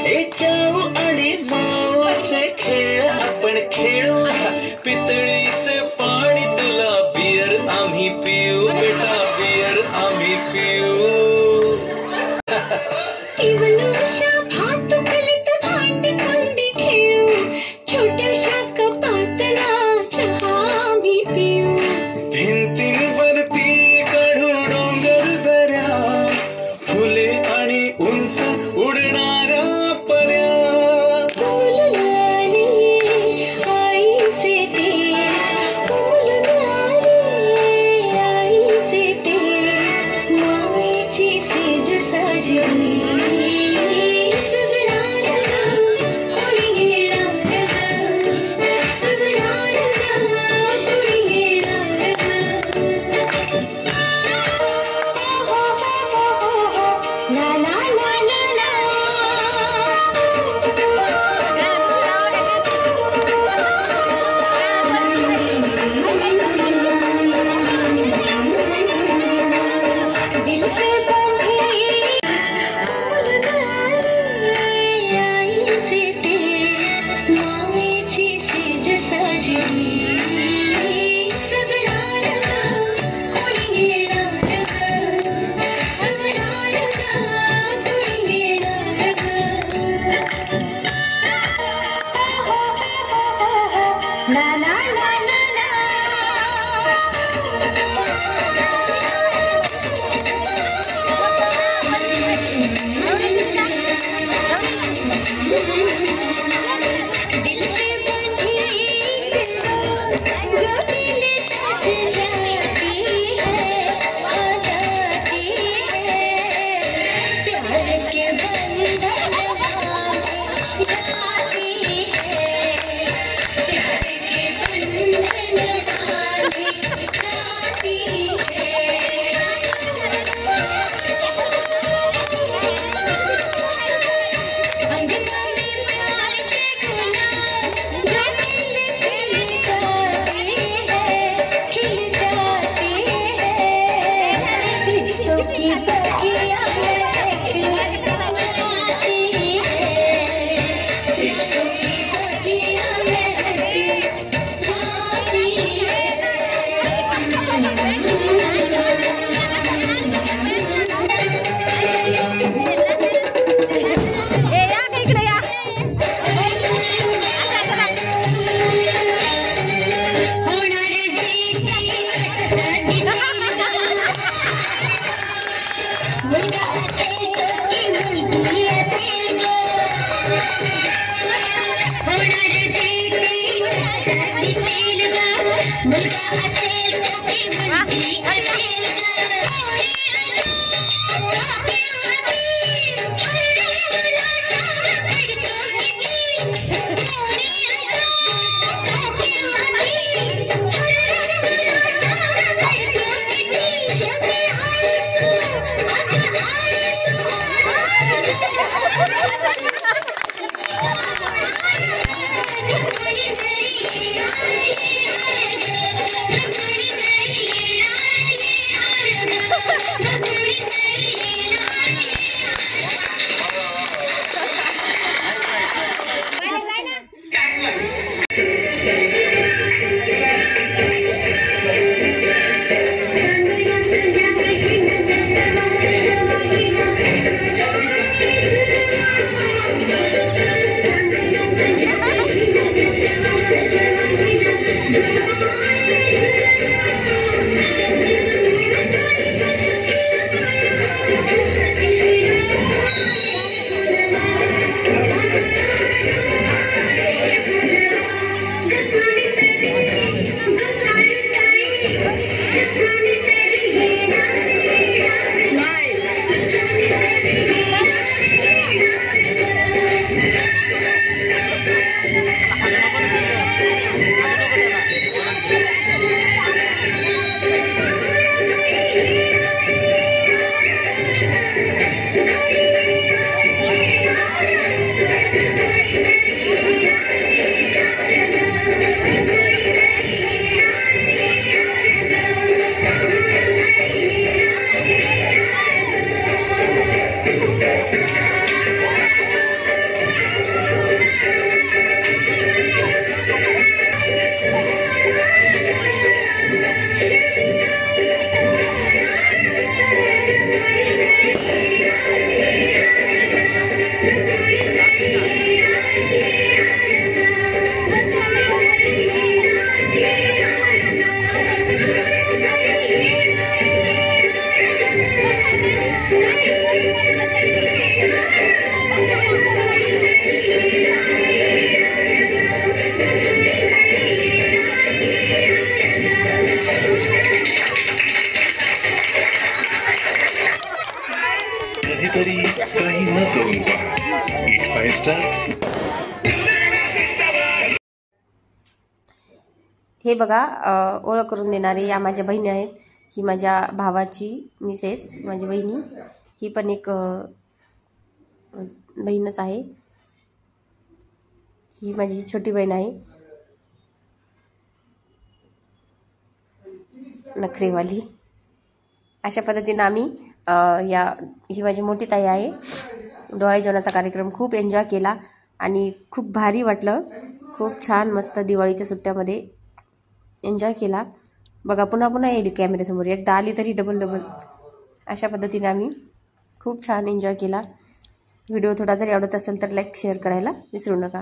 ए जाऊ आणि माऊचे खेळ आपण खेळू पितळीचे पाणी तुला बियर आम्ही पिऊ बेटा बियर आम्ही पिऊ इवलूशा भात कलित भांडी कुंडी खेळू छोट्याशा कपातला चहा आम्ही पिऊ भिंतींवरती काढू डोंगर दऱ्या फुले आणि उंच उडणाऱ्या पर्या फुलणारी आईचे तेज फुलणारी आईचे तेज मायेची सेज साजली 5 स्टार. हे बघा ओळख करून देणारे या माझ्या बहिणी आहेत. ही माझ्या भावाची मिसेस, माझी बहिणी. ही पण एक बहीणच आहे. ही माझी छोटी बहीण आहे, नखरेवाली. अशा पद्धतीने आम्ही ही माझी मोठी ताई आहे. डोहाळे जेवणाचा कार्यक्रम खूप एन्जॉय केला आणि खूप भारी वाटलं. खूप छान मस्त दिवाळीच्या सुट्ट्यामध्ये एन्जॉय केला. बघा पुन्हा पुन्हा येईल कॅमेऱ्यासमोर, एकदा आली तरी डबल. अशा पद्धतीने आम्ही खूप छान एन्जॉय केला. व्हिडिओ थोडा जरी आवडत असेल तर लाईक शेअर करायला विसरू नका.